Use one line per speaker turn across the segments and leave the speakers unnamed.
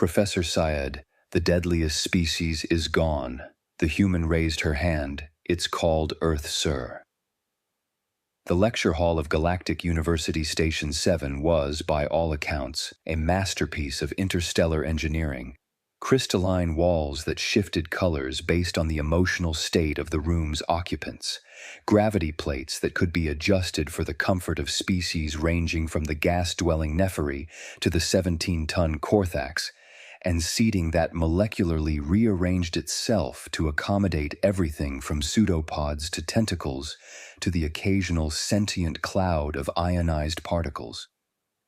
Professor Syed, the deadliest species is gone. The human raised her hand. It's called Earth, sir. The lecture hall of Galactic University Station 7 was, by all accounts, a masterpiece of interstellar engineering. Crystalline walls that shifted colors based on the emotional state of the room's occupants, gravity plates that could be adjusted for the comfort of species ranging from the gas-dwelling Nepheri to the 17-ton Korthax, and seating that molecularly rearranged itself to accommodate everything from pseudopods to tentacles to the occasional sentient cloud of ionized particles.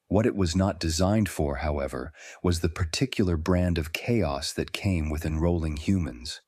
What it was not designed for, however, was the particular brand of chaos that came with enrolling humans.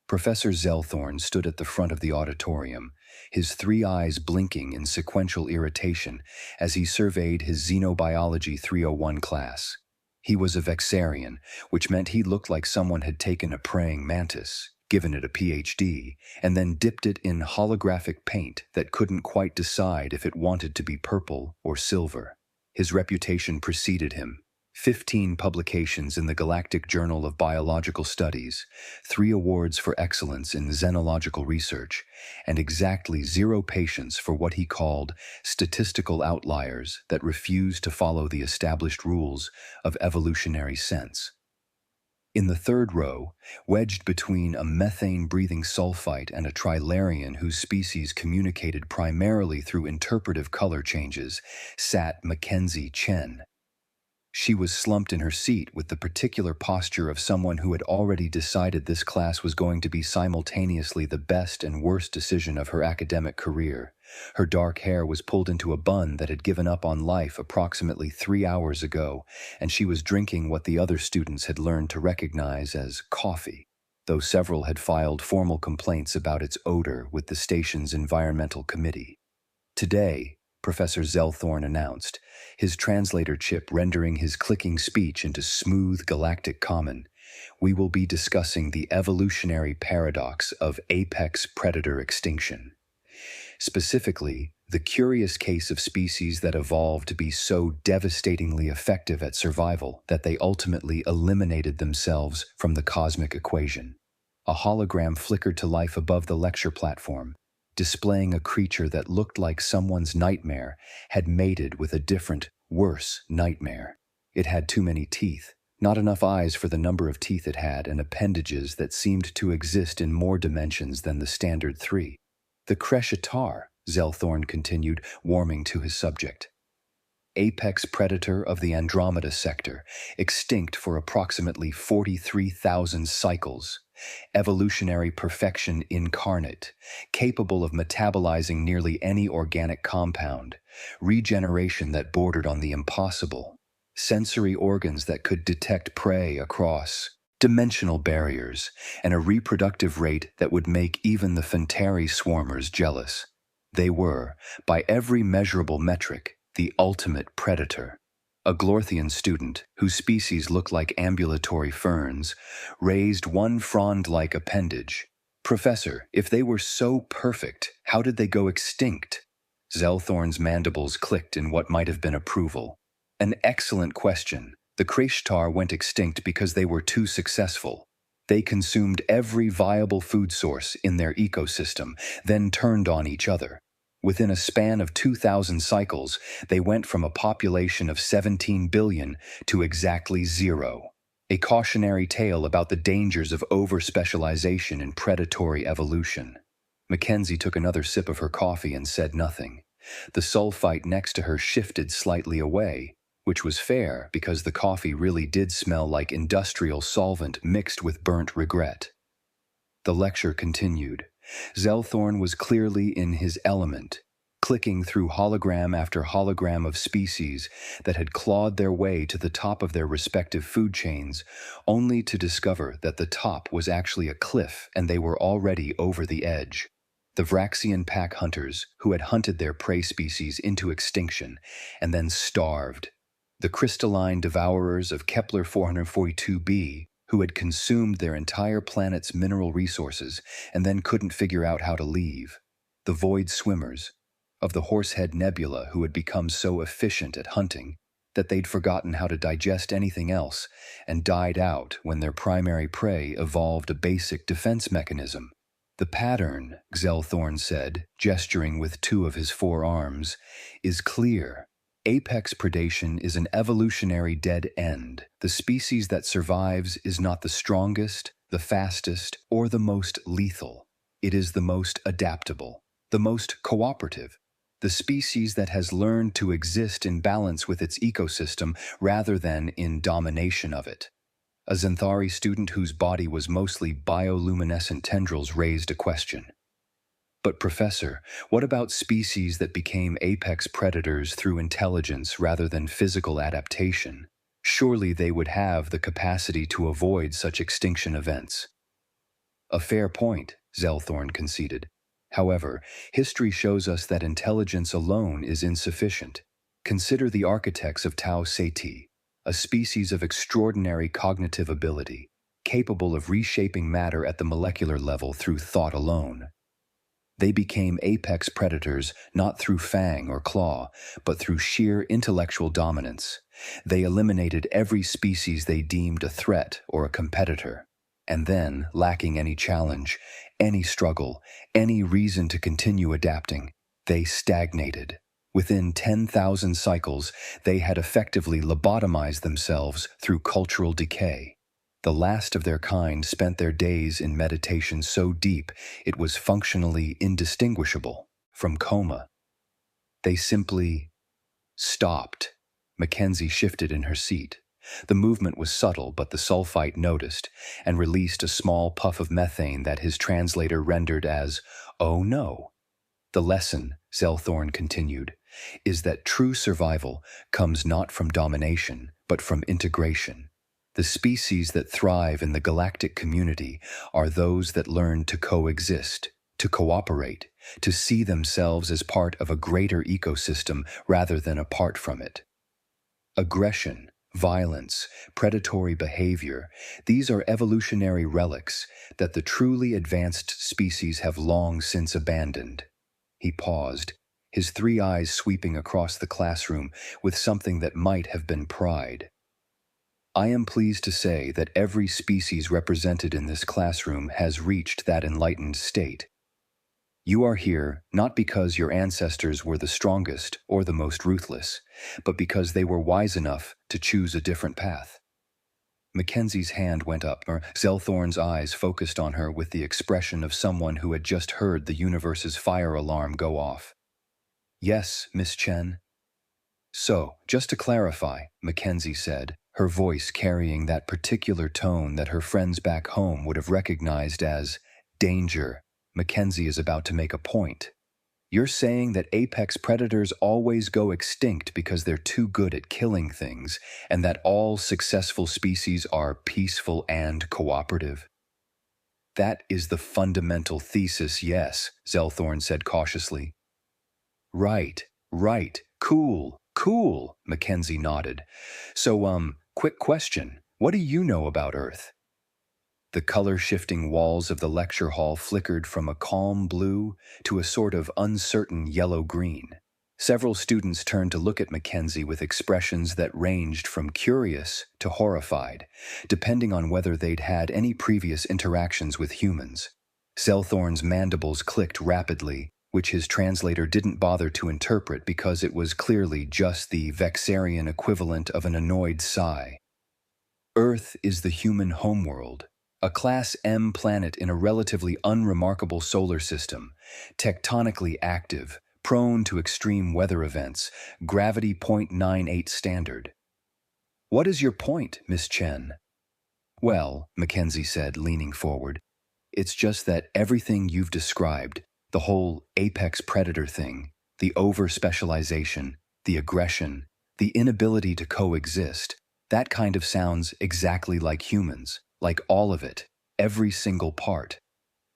Professor Zelthorn stood at the front of the auditorium, his three eyes blinking in sequential irritation as he surveyed his Xenobiology 301 class. He was a Vexarian, which meant he looked like someone had taken a praying mantis, given it a PhD, and then dipped it in holographic paint that couldn't quite decide if it wanted to be purple or silver. His reputation preceded him. 15 publications in the Galactic Journal of Biological Studies, 3 awards for excellence in xenological research, and exactly 0 patients for what he called statistical outliers that refused to follow the established rules of evolutionary sense. In the third row, wedged between a methane-breathing sulfite and a trilarian whose species communicated primarily through interpretive color changes, sat Mackenzie Chen. She was slumped in her seat with the particular posture of someone who had already decided this class was going to be simultaneously the best and worst decision of her academic career. Her dark hair was pulled into a bun that had given up on life approximately 3 hours ago, and she was drinking what the other students had learned to recognize as coffee, though several had filed formal complaints about its odor with the station's environmental committee. Today, Professor Zelthorn announced, his translator chip rendering his clicking speech into smooth galactic common, we will be discussing the evolutionary paradox of apex predator extinction. Specifically, the curious case of species that evolved to be so devastatingly effective at survival that they ultimately eliminated themselves from the cosmic equation. A hologram flickered to life above the lecture platform, displaying a creature that looked like someone's nightmare had mated with a different, worse nightmare. It had too many teeth, not enough eyes for the number of teeth it had, and appendages that seemed to exist in more dimensions than the standard 3. The Crescitar, Zelthorn continued, warming to his subject. Apex predator of the Andromeda sector, extinct for approximately 43,000 cycles. Evolutionary perfection incarnate, capable of metabolizing nearly any organic compound, regeneration that bordered on the impossible, sensory organs that could detect prey across dimensional barriers, and a reproductive rate that would make even the Fentari swarmers jealous. They were, by every measurable metric, the ultimate predator. A Glorthian student, whose species looked like ambulatory ferns, raised one frond-like appendage. Professor, if they were so perfect, how did they go extinct? Zelthorn's mandibles clicked in what might have been approval. An excellent question. The Crescitar went extinct because they were too successful. They consumed every viable food source in their ecosystem, then turned on each other. Within a span of 2,000 cycles, they went from a population of 17 billion to exactly 0. A cautionary tale about the dangers of over-specialization in predatory evolution. Mackenzie took another sip of her coffee and said nothing. The sulfite next to her shifted slightly away, which was fair because the coffee really did smell like industrial solvent mixed with burnt regret. The lecture continued. Zelthorn was clearly in his element, clicking through hologram after hologram of species that had clawed their way to the top of their respective food chains, only to discover that the top was actually a cliff and they were already over the edge. The Vraxian pack hunters who had hunted their prey species into extinction and then starved. The crystalline devourers of Kepler 442b, who had consumed their entire planet's mineral resources and then couldn't figure out how to leave. The void swimmers of the Horsehead Nebula who had become so efficient at hunting that they'd forgotten how to digest anything else and died out when their primary prey evolved a basic defense mechanism. The pattern, Xelthorn said, gesturing with two of his forearms, is clear. Apex predation is an evolutionary dead end. The species that survives is not the strongest, the fastest, or the most lethal. It is the most adaptable, the most cooperative, the species that has learned to exist in balance with its ecosystem rather than in domination of it. A Xanthari student whose body was mostly bioluminescent tendrils raised a question. But Professor, what about species that became apex predators through intelligence rather than physical adaptation? Surely they would have the capacity to avoid such extinction events. A fair point, Xelthorn conceded. However, history shows us that intelligence alone is insufficient. Consider the architects of Tau Ceti, a species of extraordinary cognitive ability, capable of reshaping matter at the molecular level through thought alone. They became apex predators not through fang or claw, but through sheer intellectual dominance. They eliminated every species they deemed a threat or a competitor. And then, lacking any challenge, any struggle, any reason to continue adapting, they stagnated. Within 10,000 cycles, they had effectively lobotomized themselves through cultural decay. The last of their kind spent their days in meditation so deep it was functionally indistinguishable from coma. They simply stopped. Mackenzie shifted in her seat. The movement was subtle, but the sulfite noticed and released a small puff of methane that his translator rendered as, "Oh no." The lesson, Xelthorn continued, is that true survival comes not from domination, but from integration. The species that thrive in the galactic community are those that learn to coexist, to cooperate, to see themselves as part of a greater ecosystem rather than apart from it. Aggression, violence, predatory behavior, these are evolutionary relics that the truly advanced species have long since abandoned. He paused, his three eyes sweeping across the classroom with something that might have been pride. I am pleased to say that every species represented in this classroom has reached that enlightened state. You are here not because your ancestors were the strongest or the most ruthless, but because they were wise enough to choose a different path. Mackenzie's hand went up, Xelthorn's eyes focused on her with the expression of someone who had just heard the universe's fire alarm go off. Yes, Miss Chen. So, just to clarify, Mackenzie said, her voice carrying that particular tone that her friends back home would have recognized as danger. Mackenzie is about to make a point. You're saying that apex predators always go extinct because they're too good at killing things, and that all successful species are peaceful and cooperative? That is the fundamental thesis, yes, Xelthorn said cautiously. Right, cool, Mackenzie nodded. So, quick question, what do you know about Earth? The color-shifting walls of the lecture hall flickered from a calm blue to a sort of uncertain yellow-green. Several students turned to look at Mackenzie with expressions that ranged from curious to horrified, depending on whether they'd had any previous interactions with humans. Xelthorn's mandibles clicked rapidly, which his translator didn't bother to interpret because it was clearly just the Vexarian equivalent of an annoyed sigh. Earth is the human homeworld. A Class M planet in a relatively unremarkable solar system, tectonically active, prone to extreme weather events, gravity 0.98 standard. What is your point, Miss Chen? Well, Mackenzie said, leaning forward, it's just that everything you've described, the whole apex predator thing, the over-specialization, the aggression, the inability to coexist, that kind of sounds exactly like humans. Like all of it, every single part.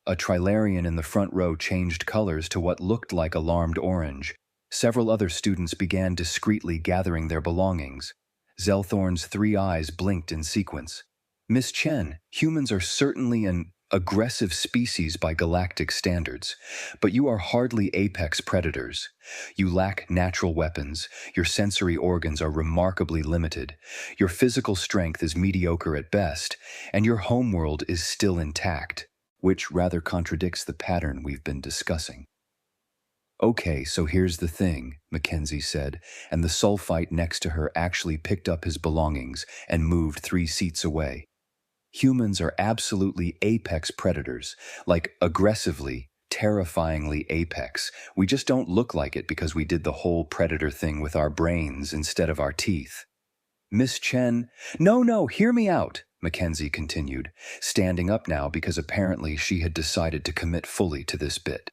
A trilarian in the front row changed colors to what looked like alarmed orange. Several other students began discreetly gathering their belongings. Xelthorn's three eyes blinked in sequence. Miss Chen, humans are certainly an aggressive species by galactic standards, but you are hardly apex predators. You lack natural weapons, your sensory organs are remarkably limited, your physical strength is mediocre at best, and your homeworld is still intact, which rather contradicts the pattern we've been discussing. Okay, so here's the thing, Mackenzie said, and the sulfite next to her actually picked up his belongings and moved 3 seats away. Humans are absolutely apex predators, like aggressively, terrifyingly apex. We just don't look like it because we did the whole predator thing with our brains instead of our teeth. Miss Chen, no, hear me out, Mackenzie continued, standing up now because apparently she had decided to commit fully to this bit.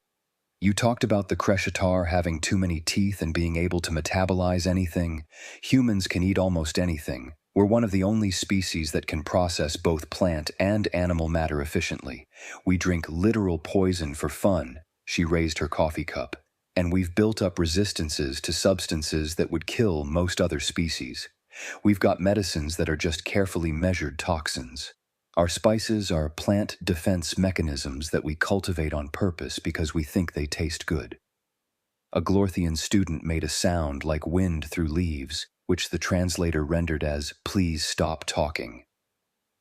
You talked about the Crescitar having too many teeth and being able to metabolize anything. Humans can eat almost anything. We're one of the only species that can process both plant and animal matter efficiently. We drink literal poison for fun. She raised her coffee cup. And we've built up resistances to substances that would kill most other species. We've got medicines that are just carefully measured toxins. Our spices are plant defense mechanisms that we cultivate on purpose because we think they taste good. A Glorthian student made a sound like wind through leaves, which the translator rendered as, "Please stop talking."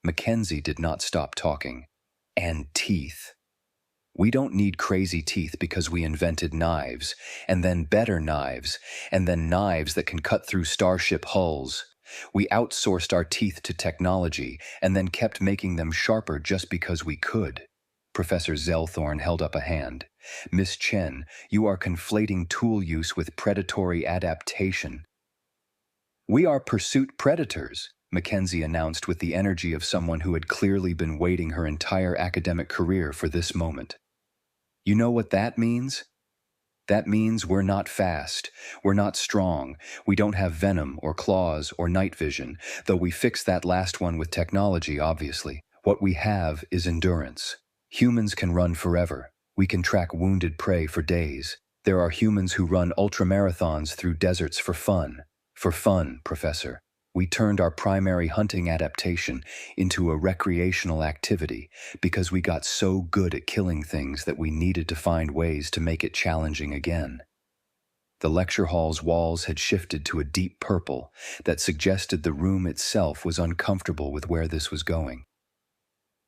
Mackenzie did not stop talking. And teeth. We don't need crazy teeth because we invented knives, and then better knives, and then knives that can cut through starship hulls. We outsourced our teeth to technology and then kept making them sharper just because we could. Professor Zelthorn held up a hand. Miss Chen, you are conflating tool use with predatory adaptation. We are pursuit predators, Mackenzie announced with the energy of someone who had clearly been waiting her entire academic career for this moment. You know what that means? That means we're not fast, we're not strong, we don't have venom or claws or night vision, though we fixed that last one with technology, obviously. What we have is endurance. Humans can run forever. We can track wounded prey for days. There are humans who run ultramarathons through deserts for fun. For fun, Professor. We turned our primary hunting adaptation into a recreational activity because we got so good at killing things that we needed to find ways to make it challenging again. The lecture hall's walls had shifted to a deep purple that suggested the room itself was uncomfortable with where this was going.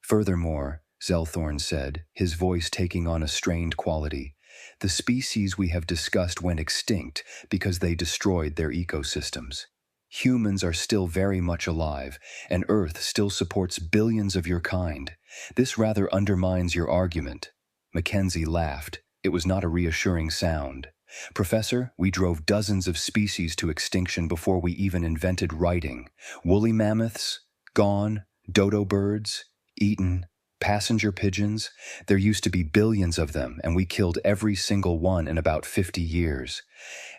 Furthermore, Zelthorn said, his voice taking on a strained quality, the species we have discussed went extinct because they destroyed their ecosystems. Humans are still very much alive, and Earth still supports billions of your kind. This rather undermines your argument. Mackenzie laughed. It was not a reassuring sound. Professor, we drove dozens of species to extinction before we even invented writing. Woolly mammoths, gone. Dodo birds, eaten. Passenger pigeons, there used to be billions of them, and we killed every single one in about 50 years.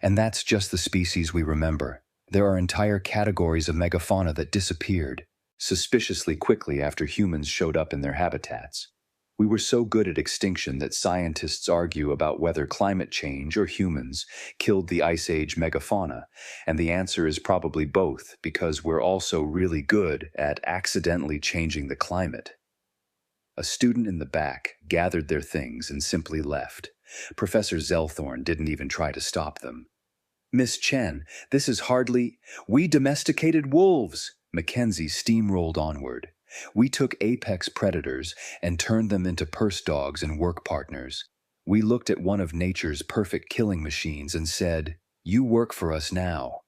And that's just the species we remember. There are entire categories of megafauna that disappeared, suspiciously quickly after humans showed up in their habitats. We were so good at extinction that scientists argue about whether climate change or humans killed the Ice Age megafauna, and the answer is probably both, because we're also really good at accidentally changing the climate. A student in the back gathered their things and simply left. Professor Zelthorn didn't even try to stop them. Miss Chen, this is hardly... We domesticated wolves! Mackenzie steamrolled onward. We took apex predators and turned them into purse dogs and work partners. We looked at one of nature's perfect killing machines and said, "You work for us now."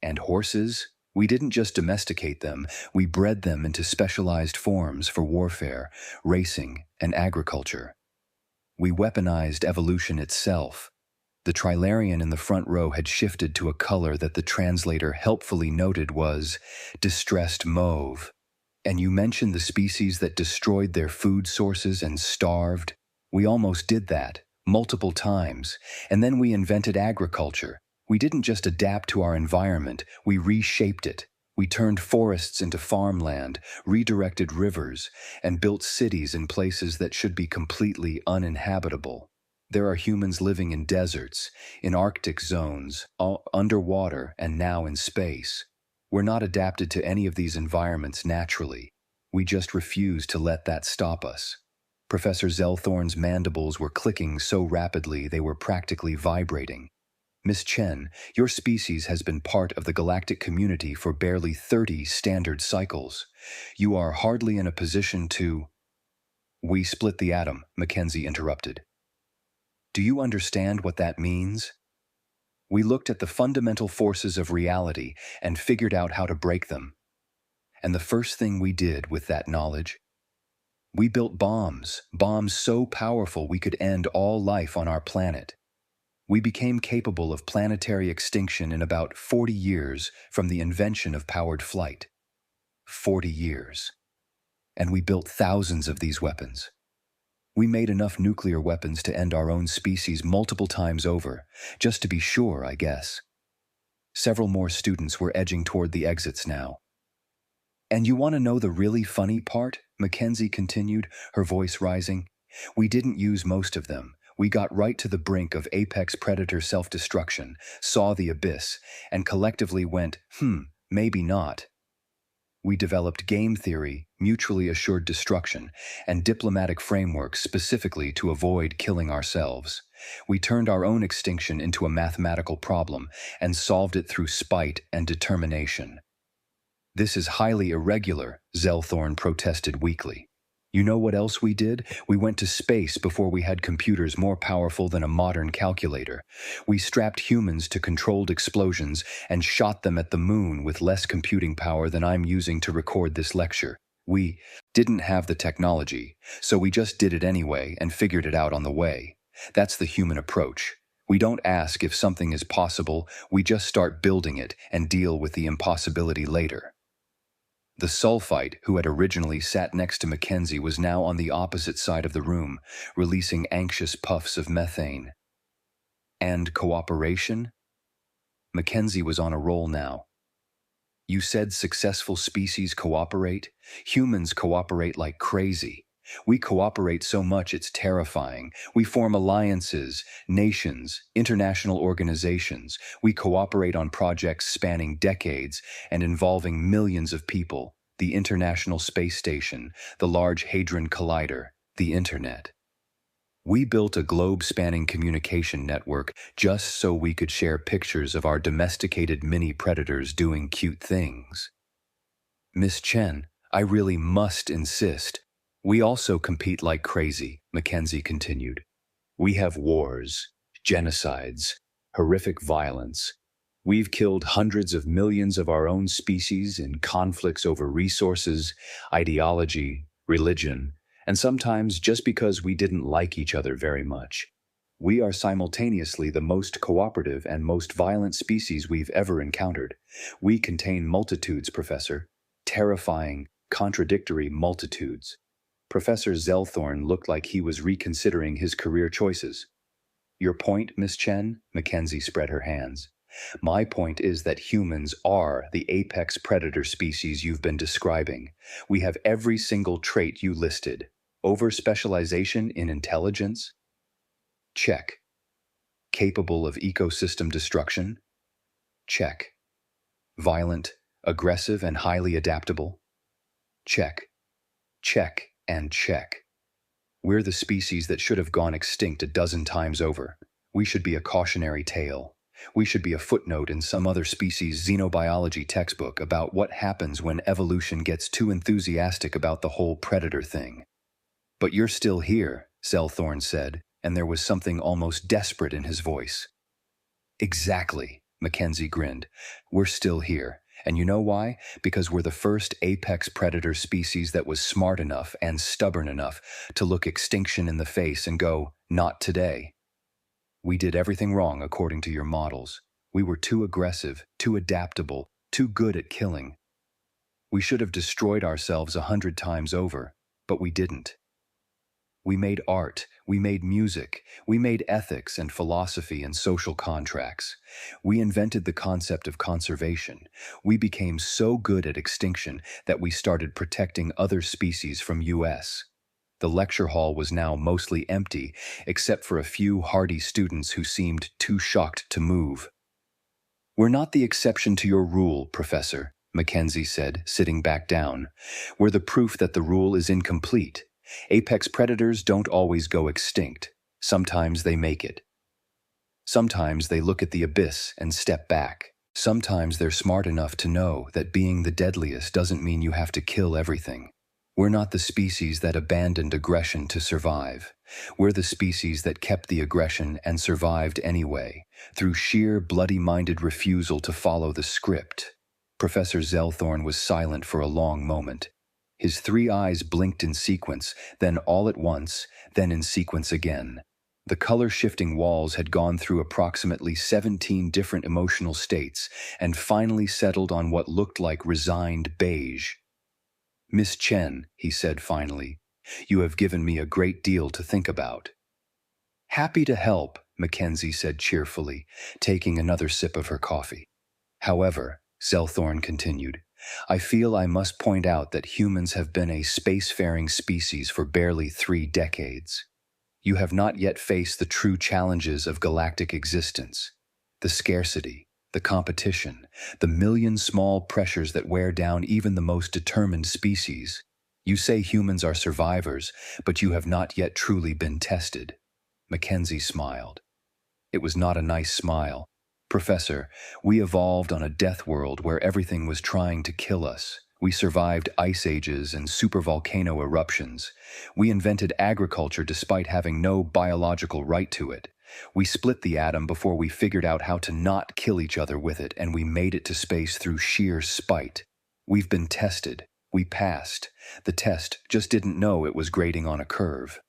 And horses? We didn't just domesticate them, we bred them into specialized forms for warfare, racing, and agriculture. We weaponized evolution itself. The trilarian in the front row had shifted to a color that the translator helpfully noted was distressed mauve. And you mentioned the species that destroyed their food sources and starved. We almost did that, multiple times, and then we invented agriculture. We didn't just adapt to our environment, we reshaped it. We turned forests into farmland, redirected rivers, and built cities in places that should be completely uninhabitable. There are humans living in deserts, in Arctic zones, underwater, and now in space. We're not adapted to any of these environments naturally. We just refuse to let that stop us. Professor Zelthorn's mandibles were clicking so rapidly they were practically vibrating. Miss Chen, your species has been part of the galactic community for barely 30 standard cycles. You are hardly in a position to— We split the atom, Mackenzie interrupted. Do you understand what that means? We looked at the fundamental forces of reality and figured out how to break them. And the first thing we did with that knowledge, we built bombs so powerful we could end all life on our planet. We became capable of planetary extinction in about 40 years from the invention of powered flight. 40 years. And we built thousands of these weapons. We made enough nuclear weapons to end our own species multiple times over, just to be sure, I guess. Several more students were edging toward the exits now. And you want to know the really funny part? Mackenzie continued, her voice rising. We didn't use most of them. We got right to the brink of apex predator self-destruction, saw the abyss, and collectively went, maybe not. We developed game theory, mutually assured destruction, and diplomatic frameworks specifically to avoid killing ourselves. We turned our own extinction into a mathematical problem and solved it through spite and determination. This is highly irregular, Zelthorn protested weakly. You know what else we did? We went to space before we had computers more powerful than a modern calculator. We strapped humans to controlled explosions and shot them at the moon with less computing power than I'm using to record this lecture. We didn't have the technology, so we just did it anyway and figured it out on the way. That's the human approach. We don't ask if something is possible, we just start building it and deal with the impossibility later. The sulfite, who had originally sat next to Mackenzie, was now on the opposite side of the room, releasing anxious puffs of methane. And cooperation? Mackenzie was on a roll now. You said successful species cooperate? Humans cooperate like crazy. We cooperate so much it's terrifying. We form alliances, nations, international organizations. We cooperate on projects spanning decades and involving millions of people. The International Space Station, the Large Hadron Collider, the Internet. We built a globe-spanning communication network just so we could share pictures of our domesticated mini-predators doing cute things. Miss Chen, I really must insist. We also compete like crazy, Mackenzie continued. We have wars, genocides, horrific violence. We've killed hundreds of millions of our own species in conflicts over resources, ideology, religion, and sometimes just because we didn't like each other very much. We are simultaneously the most cooperative and most violent species we've ever encountered. We contain multitudes, Professor. Terrifying, contradictory multitudes. Professor Zelthorn looked like he was reconsidering his career choices. Your point, Miss Chen? Mackenzie spread her hands. My point is that humans are the apex predator species you've been describing. We have every single trait you listed. Over-specialization in intelligence? Check. Capable of ecosystem destruction? Check. Violent, aggressive, and highly adaptable? Check. Check and check. We're the species that should have gone extinct a dozen times over. We should be a cautionary tale. We should be a footnote in some other species' xenobiology textbook about what happens when evolution gets too enthusiastic about the whole predator thing. But you're still here, Zelthorn said, and there was something almost desperate in his voice. Exactly, Mackenzie grinned. We're still here. And you know why? Because we're the first apex predator species that was smart enough and stubborn enough to look extinction in the face and go, not today. We did everything wrong according to your models. We were too aggressive, too adaptable, too good at killing. We should have destroyed ourselves 100 times over, but we didn't. We made art, we made music, we made ethics and philosophy and social contracts. We invented the concept of conservation. We became so good at extinction that we started protecting other species from US. The lecture hall was now mostly empty, except for a few hardy students who seemed too shocked to move. We're not the exception to your rule, Professor, Mackenzie said, sitting back down. We're the proof that the rule is incomplete. Apex predators don't always go extinct. Sometimes they make it. Sometimes they look at the abyss and step back. Sometimes they're smart enough to know that being the deadliest doesn't mean you have to kill everything. We're not the species that abandoned aggression to survive. We're the species that kept the aggression and survived anyway, through sheer bloody-minded refusal to follow the script. Professor Zelthorn was silent for a long moment. His 3 eyes blinked in sequence, then all at once, then in sequence again. The color-shifting walls had gone through approximately 17 different emotional states and finally settled on what looked like resigned beige. "Miss Chen," he said finally, "you have given me a great deal to think about." "Happy to help," Mackenzie said cheerfully, taking another sip of her coffee. "However," Zelthorn continued, "I feel I must point out that humans have been a spacefaring species for barely 3 decades. You have not yet faced the true challenges of galactic existence, the scarcity, the competition, the million small pressures that wear down even the most determined species. You say humans are survivors, but you have not yet truly been tested." Mackenzie smiled. It was not a nice smile. "Professor, we evolved on a death world where everything was trying to kill us. We survived ice ages and supervolcano eruptions. We invented agriculture despite having no biological right to it. We split the atom before we figured out how to not kill each other with it, and we made it to space through sheer spite. We've been tested. We passed. The test just didn't know it was grading on a curve."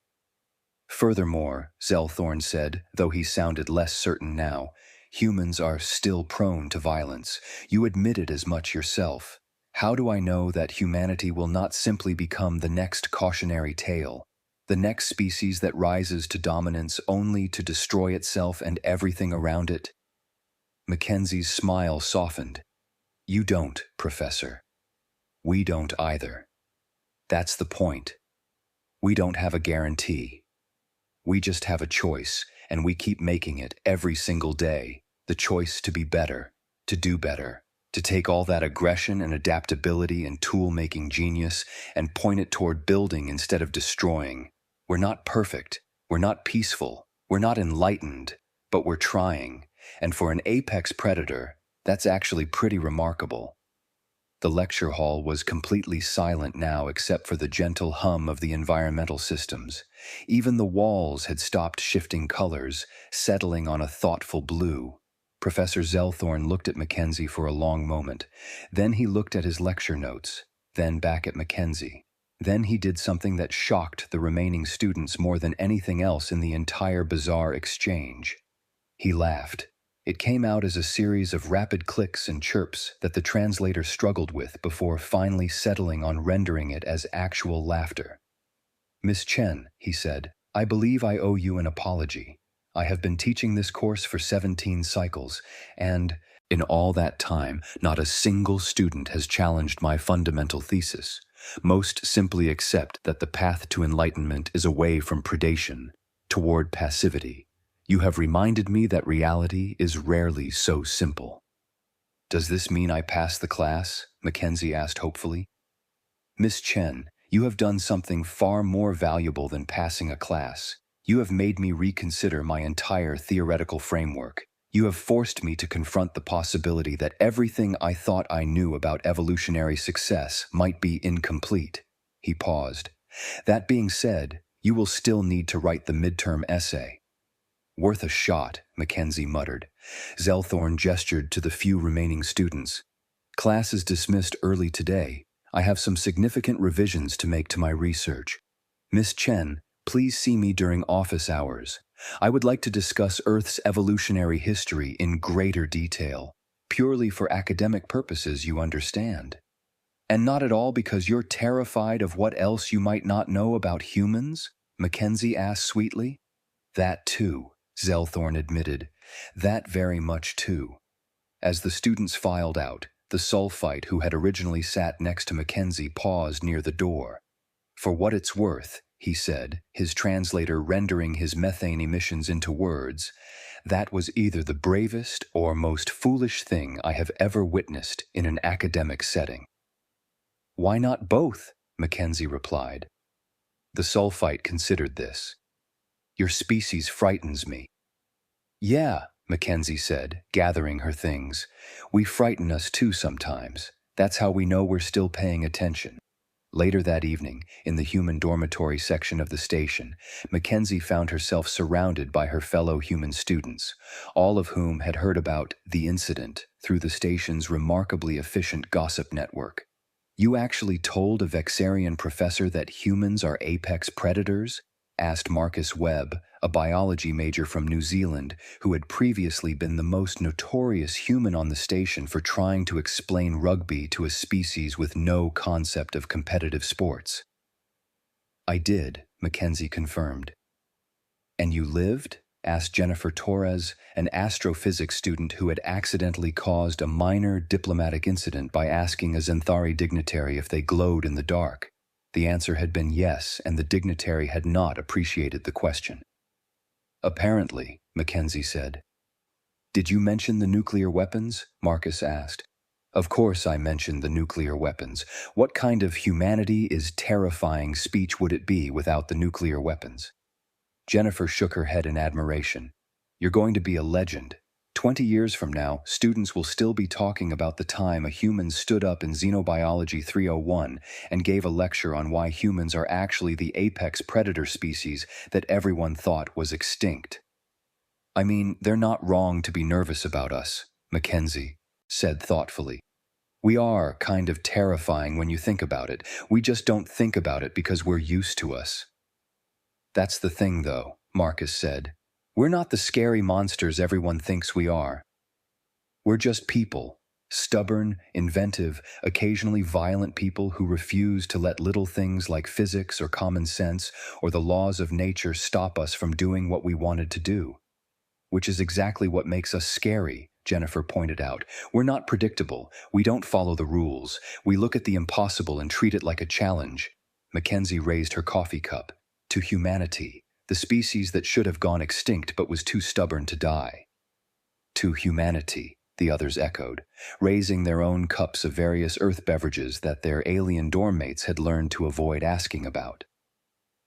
"Furthermore," Zelthorn said, though he sounded less certain now, "humans are still prone to violence. You admitted as much yourself. How do I know that humanity will not simply become the next cautionary tale? The next species that rises to dominance only to destroy itself and everything around it?" Mackenzie's smile softened. "You don't, Professor. We don't either. That's the point. We don't have a guarantee. We just have a choice, and we keep making it every single day. The choice to be better, to do better, to take all that aggression and adaptability and tool-making genius and point it toward building instead of destroying. We're not perfect, we're not peaceful, we're not enlightened, but we're trying, and for an apex predator, that's actually pretty remarkable." The lecture hall was completely silent now except for the gentle hum of the environmental systems. Even the walls had stopped shifting colors, settling on a thoughtful blue. Professor Zelthorn looked at Mackenzie for a long moment. Then he looked at his lecture notes, then back at Mackenzie. Then he did something that shocked the remaining students more than anything else in the entire bizarre exchange. He laughed. It came out as a series of rapid clicks and chirps that the translator struggled with before finally settling on rendering it as actual laughter. "Miss Chen," he said, "I believe I owe you an apology. I have been teaching this course for 17 cycles, and in all that time, not a single student has challenged my fundamental thesis. Most simply accept that the path to enlightenment is away from predation, toward passivity. You have reminded me that reality is rarely so simple." "Does this mean I pass the class?" Mackenzie asked hopefully. "Miss Chen, you have done something far more valuable than passing a class. You have made me reconsider my entire theoretical framework. You have forced me to confront the possibility that everything I thought I knew about evolutionary success might be incomplete." He paused. "That being said, you will still need to write the midterm essay." "Worth a shot," Mackenzie muttered. Zelthorn gestured to the few remaining students. "Class is dismissed early today. I have some significant revisions to make to my research. Miss Chen, please see me during office hours. I would like to discuss Earth's evolutionary history in greater detail, purely for academic purposes, you understand. And not at all because you're terrified of what else you might not know about humans?" Mackenzie asked sweetly. "That too," Zelthorn admitted. "That very much too." As the students filed out, the sulfite who had originally sat next to Mackenzie paused near the door. "For what it's worth," he said, his translator rendering his methane emissions into words, "that was either the bravest or most foolish thing I have ever witnessed in an academic setting." "Why not both?" Mackenzie replied. The sulfite considered this. Your species frightens me. Yeah, Mackenzie said, gathering her things. We frighten us too sometimes. That's how we know we're still paying attention. Later that evening, in the human dormitory section of the station, Mackenzie found herself surrounded by her fellow human students, all of whom had heard about the incident through the station's remarkably efficient gossip network. You actually told a Vexarian professor that humans are apex predators? Asked Marcus Webb, a biology major from New Zealand who had previously been the most notorious human on the station for trying to explain rugby to a species with no concept of competitive sports. I did, Mackenzie confirmed. And you lived? Asked Jennifer Torres, an astrophysics student who had accidentally caused a minor diplomatic incident by asking a Xanthari dignitary if they glowed in the dark. The answer had been yes, and the dignitary had not appreciated the question. Apparently, Mackenzie said. Did you mention the nuclear weapons? Marcus asked. Of course I mentioned the nuclear weapons. What kind of humanity is terrifying speech would it be without the nuclear weapons? Jennifer shook her head in admiration. You're going to be a legend. 20 years from now, students will still be talking about the time a human stood up in Xenobiology 301 and gave a lecture on why humans are actually the apex predator species that everyone thought was extinct. I mean, they're not wrong to be nervous about us, Mackenzie said thoughtfully. We are kind of terrifying when you think about it. We just don't think about it because we're used to us. That's the thing, though, Marcus said. We're not the scary monsters everyone thinks we are. We're just people, stubborn, inventive, occasionally violent people who refuse to let little things like physics or common sense or the laws of nature stop us from doing what we wanted to do. Which is exactly what makes us scary, Jennifer pointed out. We're not predictable. We don't follow the rules. We look at the impossible and treat it like a challenge. Mackenzie raised her coffee cup. To humanity, the species that should have gone extinct but was too stubborn to die. To humanity, the others echoed, raising their own cups of various earth beverages that their alien dorm mates had learned to avoid asking about.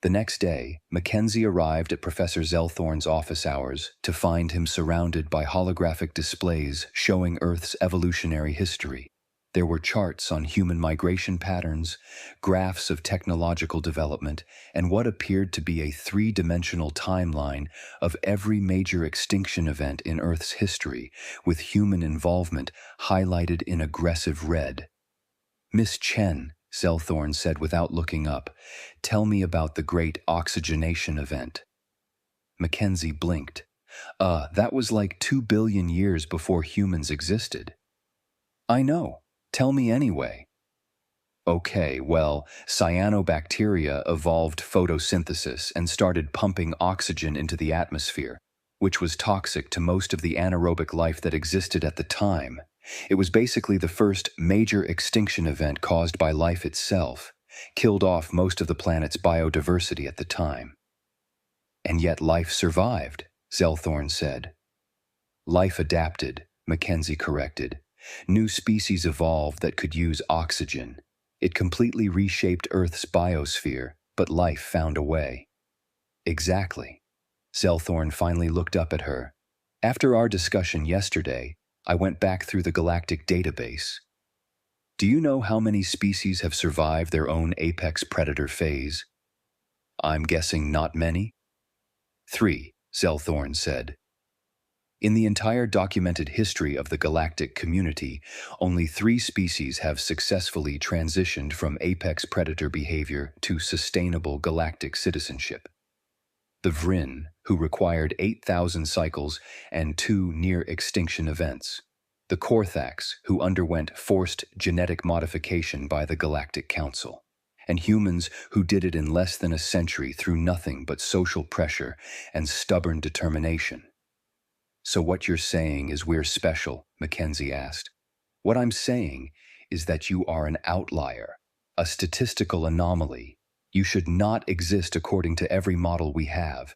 The next day, Mackenzie arrived at Professor Zelthorn's office hours to find him surrounded by holographic displays showing Earth's evolutionary history. There were charts on human migration patterns, graphs of technological development, and what appeared to be a three-dimensional timeline of every major extinction event in Earth's history, with human involvement highlighted in aggressive red. Miss Chen, Zelthorn said without looking up, tell me about the Great Oxygenation Event. Mackenzie blinked. That was like 2 billion years before humans existed. I know. Tell me anyway. Okay, well, cyanobacteria evolved photosynthesis and started pumping oxygen into the atmosphere, which was toxic to most of the anaerobic life that existed at the time. It was basically the first major extinction event caused by life itself, killed off most of the planet's biodiversity at the time. And yet life survived, Zelthorn said. Life adapted, Mackenzie corrected. New species evolved that could use oxygen. It completely reshaped Earth's biosphere, but life found a way. Exactly. Zelthorn finally looked up at her. After our discussion yesterday, I went back through the Galactic database. Do you know how many species have survived their own apex predator phase? I'm guessing not many. 3, Zelthorn said. In the entire documented history of the galactic community, only 3 species have successfully transitioned from apex predator behavior to sustainable galactic citizenship. The Vryn, who required 8,000 cycles and 2 near-extinction events. The Korthax, who underwent forced genetic modification by the Galactic Council. And humans who did it in less than a century through nothing but social pressure and stubborn determination. So what you're saying is we're special, Mackenzie asked. What I'm saying is that you are an outlier, a statistical anomaly. You should not exist according to every model we have.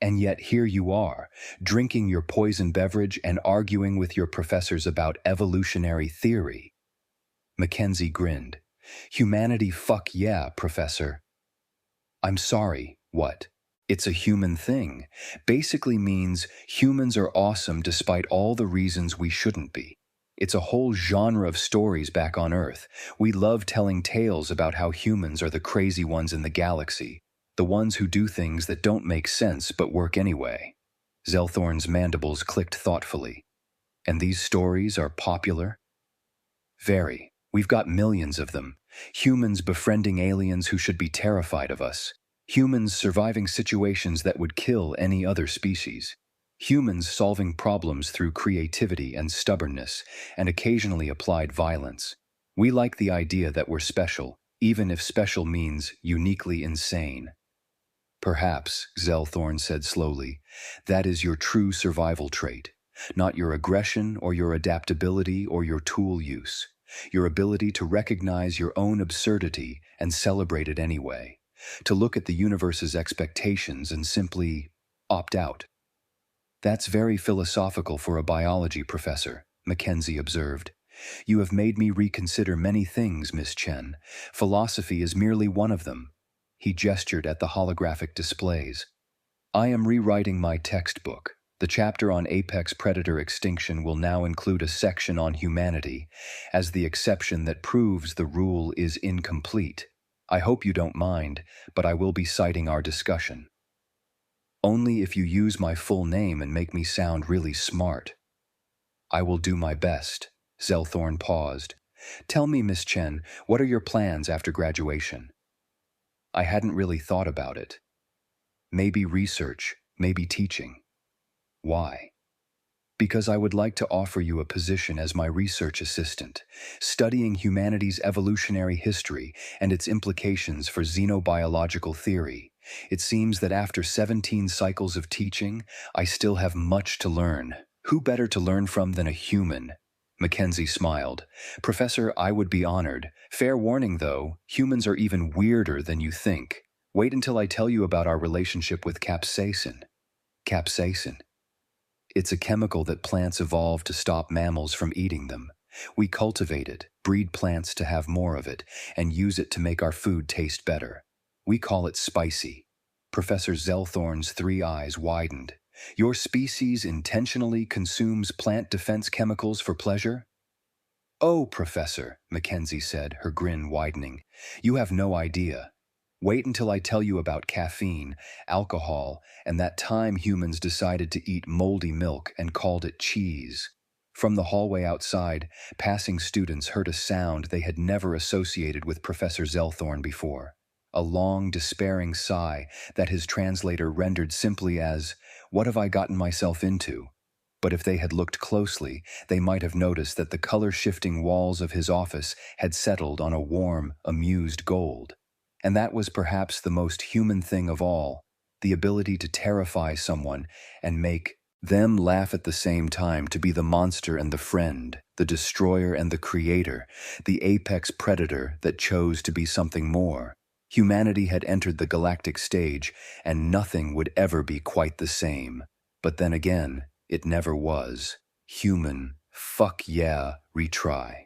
And yet here you are, drinking your poison beverage and arguing with your professors about evolutionary theory. Mackenzie grinned. Humanity fuck yeah, Professor. I'm sorry, what? It's a human thing. Basically means humans are awesome despite all the reasons we shouldn't be. It's a whole genre of stories back on Earth. We love telling tales about how humans are the crazy ones in the galaxy, the ones who do things that don't make sense but work anyway. Zelthorn's mandibles clicked thoughtfully. And these stories are popular? Very. We've got millions of them. Humans befriending aliens who should be terrified of us. Humans surviving situations that would kill any other species. Humans solving problems through creativity and stubbornness, and occasionally applied violence. We like the idea that we're special, even if special means uniquely insane. Perhaps, Zelthorn said slowly, that is your true survival trait. Not your aggression or your adaptability or your tool use. Your ability to recognize your own absurdity and celebrate it anyway. To look at the universe's expectations and simply opt out. That's very philosophical for a biology professor, Mackenzie observed. You have made me reconsider many things, Miss Chen. Philosophy is merely one of them. He gestured at the holographic displays. I am rewriting my textbook. The chapter on apex predator extinction will now include a section on humanity, as the exception that proves the rule is incomplete. I hope you don't mind, but I will be citing our discussion. Only if you use my full name and make me sound really smart. I will do my best. Zelthorn paused. Tell me, Miss Chen, what are your plans after graduation? I hadn't really thought about it. Maybe research, maybe teaching. Why? Because I would like to offer you a position as my research assistant, studying humanity's evolutionary history and its implications for xenobiological theory. It seems that after 17 cycles of teaching, I still have much to learn. Who better to learn from than a human? Mackenzie smiled. Professor, I would be honored. Fair warning, though, humans are even weirder than you think. Wait until I tell you about our relationship with capsaicin. Capsaicin. It's a chemical that plants evolve to stop mammals from eating them. We cultivate it, breed plants to have more of it, and use it to make our food taste better. We call it spicy. Professor Zelthorn's 3 eyes widened. Your species intentionally consumes plant defense chemicals for pleasure? Oh, Professor, Mackenzie said, her grin widening. You have no idea. Wait until I tell you about caffeine, alcohol, and that time humans decided to eat moldy milk and called it cheese. From the hallway outside, passing students heard a sound they had never associated with Professor Zelthorn before. A long, despairing sigh that his translator rendered simply as, "What have I gotten myself into?" But if they had looked closely, they might have noticed that the color-shifting walls of his office had settled on a warm, amused gold. And that was perhaps the most human thing of all, the ability to terrify someone and make them laugh at the same time, to be the monster and the friend, the destroyer and the creator, the apex predator that chose to be something more. Humanity had entered the galactic stage, and nothing would ever be quite the same. But then again, it never was. Human, fuck yeah, retry.